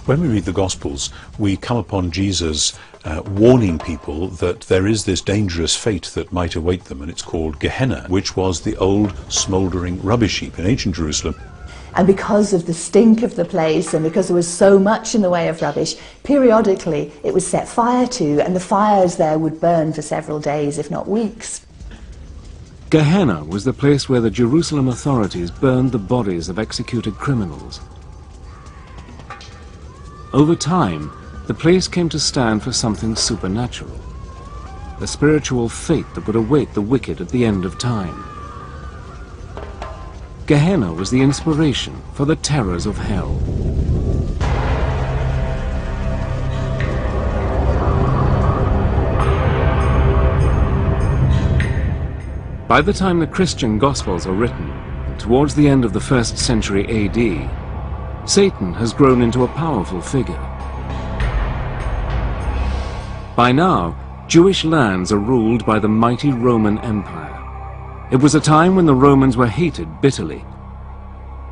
When we read the Gospels, we come upon Jesus warning people that there is this dangerous fate that might await them, and it's called Gehenna, which was the old smouldering rubbish heap in ancient Jerusalem. And because of the stink of the place and because there was so much in the way of rubbish, periodically it was set fire to, and the fires there would burn for several days, if not weeks. Gehenna was the place where the Jerusalem authorities burned the bodies of executed criminals. Over time, the place came to stand for something supernatural, a spiritual fate that would await the wicked at the end of time. Gehenna was the inspiration for the terrors of hell. By the time the Christian Gospels are written, towards the end of the 1st century AD, Satan has grown into a powerful figure. By now, Jewish lands are ruled by the mighty Roman Empire. It was a time when the Romans were hated bitterly.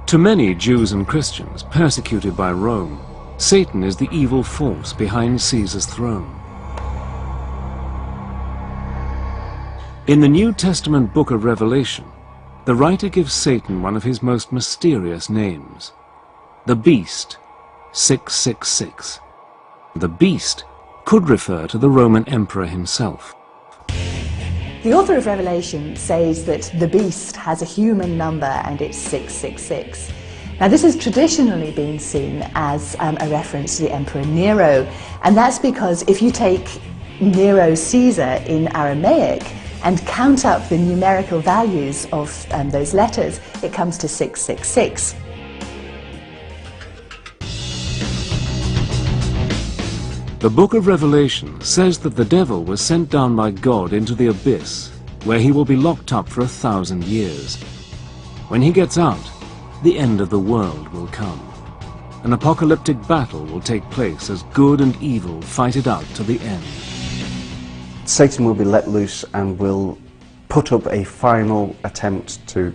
To many Jews and Christians persecuted by Rome, Satan is the evil force behind Caesar's throne. In the New Testament book of Revelation, the writer gives Satan one of his most mysterious names, the Beast, 666. The Beast could refer to the Roman Emperor himself. The author of Revelation says that the beast has a human number and it's 666. Now this has traditionally been seen as a reference to the Emperor Nero, and that's because if you take Nero Caesar in Aramaic and count up the numerical values of those letters, it comes to 666. The book of Revelation says that the devil was sent down by God into the abyss, where he will be locked up for 1,000 years. When he gets out, the end of the world will come. An apocalyptic battle will take place as good and evil fight it out to the end. Satan will be let loose and will put up a final attempt to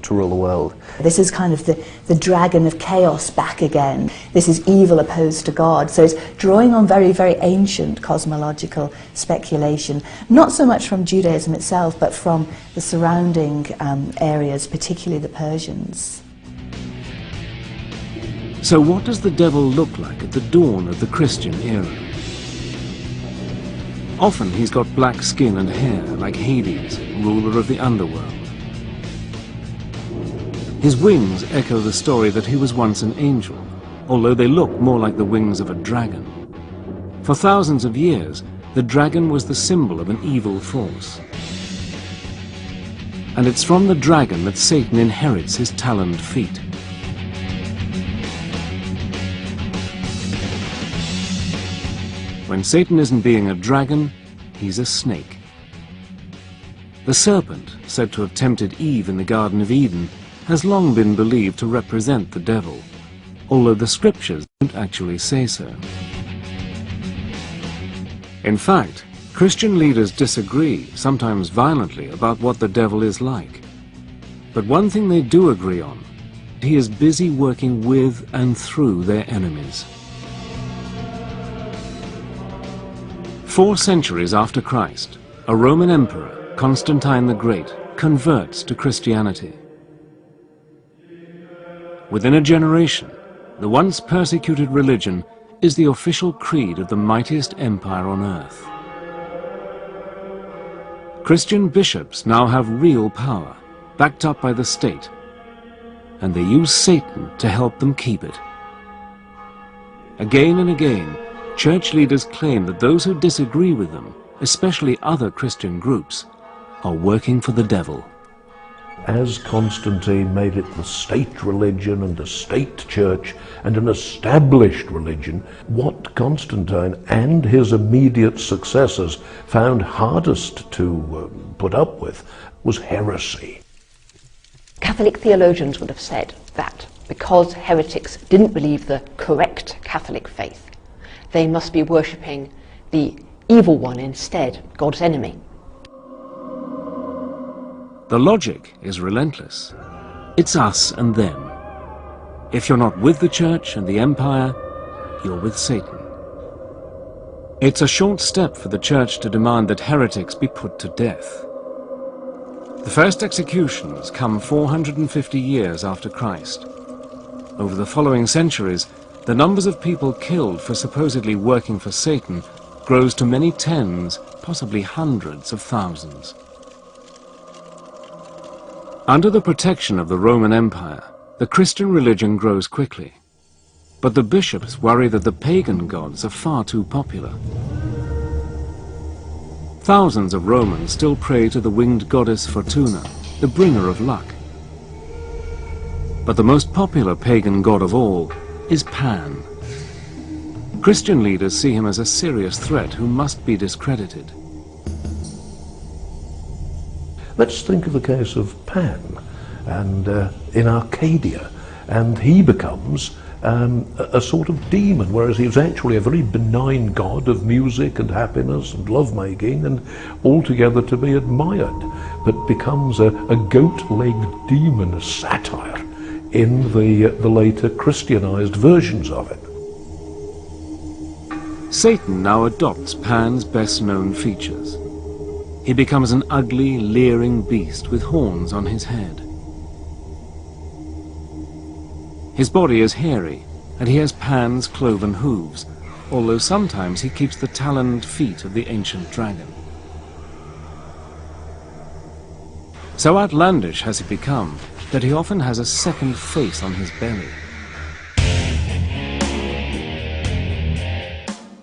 rule the world. This is kind of the dragon of chaos back again. This is evil opposed to God. So it's drawing on very, very ancient cosmological speculation, not so much from Judaism itself, but from the surrounding areas, particularly the Persians. So what does the devil look like at the dawn of the Christian era? Often he's got black skin and hair like Hades, ruler of the underworld. His wings echo the story that he was once an angel, although they look more like the wings of a dragon. For thousands of years, the dragon was the symbol of an evil force. And it's from the dragon that Satan inherits his taloned feet. When Satan isn't being a dragon, he's a snake. The serpent, said to have tempted Eve in the Garden of Eden, has long been believed to represent the devil, although the scriptures don't actually say so. In fact, Christian leaders disagree, sometimes violently, about what the devil is like. But one thing they do agree on, he is busy working with and through their enemies. 4 centuries after Christ, a Roman emperor, Constantine the Great, converts to Christianity. Within a generation, the once persecuted religion is the official creed of the mightiest empire on earth. Christian bishops now have real power, backed up by the state, and they use Satan to help them keep it. Again and again, church leaders claim that those who disagree with them, especially other Christian groups, are working for the devil. As Constantine made it the state religion and the state church and an established religion, what Constantine and his immediate successors found hardest to put up with was heresy. Catholic theologians would have said that because heretics didn't believe the correct Catholic faith, they must be worshipping the evil one instead, God's enemy. The logic is relentless. It's us and them. If you're not with the church and the empire, you're with Satan. It's a short step for the Church to demand that heretics be put to death. The first executions come 450 years after Christ. Over the following centuries, the numbers of people killed for supposedly working for Satan grows to many tens, possibly hundreds of thousands. Under the protection of the Roman Empire, the Christian religion grows quickly. But the bishops worry that the pagan gods are far too popular. Thousands of Romans still pray to the winged goddess Fortuna, the bringer of luck. But the most popular pagan god of all is Pan. Christian leaders see him as a serious threat who must be discredited. Let's think of the case of Pan and in Arcadia, and he becomes a sort of demon, whereas he was actually a very benign god of music and happiness and lovemaking and altogether to be admired, but becomes a goat-legged demon, a satire, in the later Christianized versions of it. Satan now adopts Pan's best-known features. He becomes an ugly, leering beast with horns on his head. His body is hairy, and he has Pan's cloven hooves, although sometimes he keeps the taloned feet of the ancient dragon. So outlandish has he become that he often has a second face on his belly.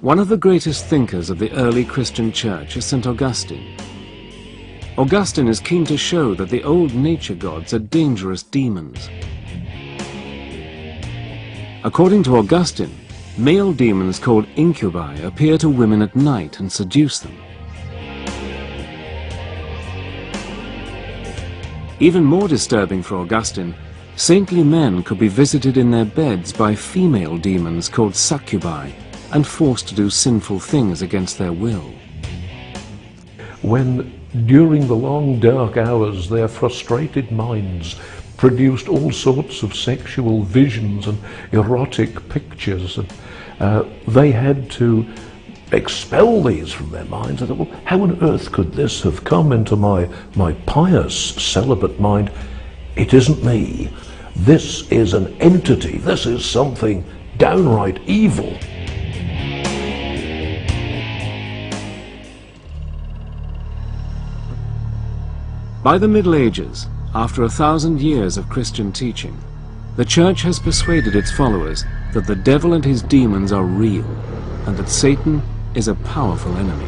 One of the greatest thinkers of the early Christian church is St. Augustine. Augustine is keen to show that the old nature gods are dangerous demons. According to Augustine, male demons called incubi appear to women at night and seduce them. Even more disturbing for Augustine, saintly men could be visited in their beds by female demons called succubi and forced to do sinful things against their will. When, during the long dark hours, their frustrated minds produced all sorts of sexual visions and erotic pictures, and they had to expel these from their minds. I thought, well, how on earth could this have come into my pious celibate mind? It isn't me. This is an entity. This is something downright evil. By the Middle Ages, after 1,000 years of Christian teaching, the Church has persuaded its followers that the devil and his demons are real, and that Satan is a powerful enemy.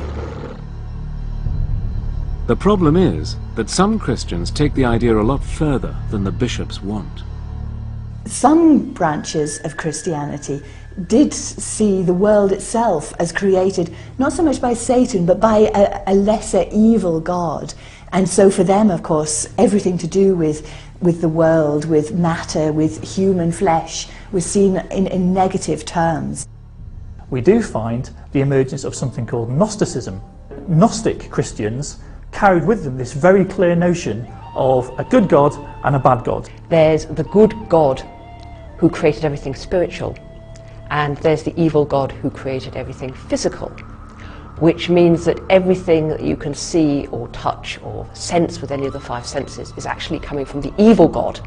The problem is that some Christians take the idea a lot further than the bishops want. Some branches of Christianity did see the world itself as created not so much by Satan but by a lesser evil god. And so for them, of course, everything to do with the world, with matter, with human flesh, was seen in negative terms. We do find the emergence of something called Gnosticism. Gnostic Christians carried with them this very clear notion of a good God and a bad God. There's the good God who created everything spiritual, and there's the evil God who created everything physical, which means that everything that you can see or touch or sense with any of the five senses is actually coming from the evil God.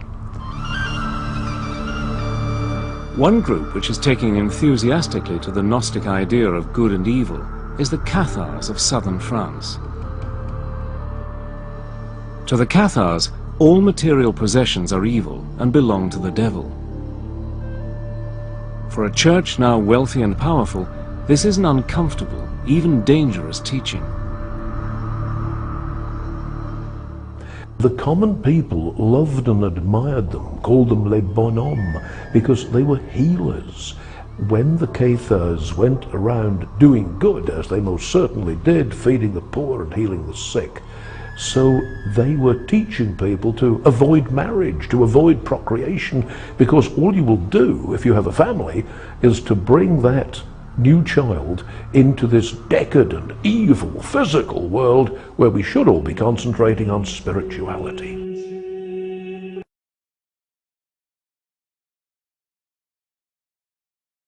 One group which is taking enthusiastically to the Gnostic idea of good and evil is the Cathars of southern France. To the Cathars, all material possessions are evil and belong to the devil. For a church now wealthy and powerful, this is an uncomfortable, even dangerous teaching. The common people loved and admired them, called them les bonhommes, because they were healers. When the Cathars went around doing good, as they most certainly did, feeding the poor and healing the sick, so they were teaching people to avoid marriage, to avoid procreation, because all you will do if you have a family is to bring that new child into this decadent, evil, physical world where we should all be concentrating on spirituality.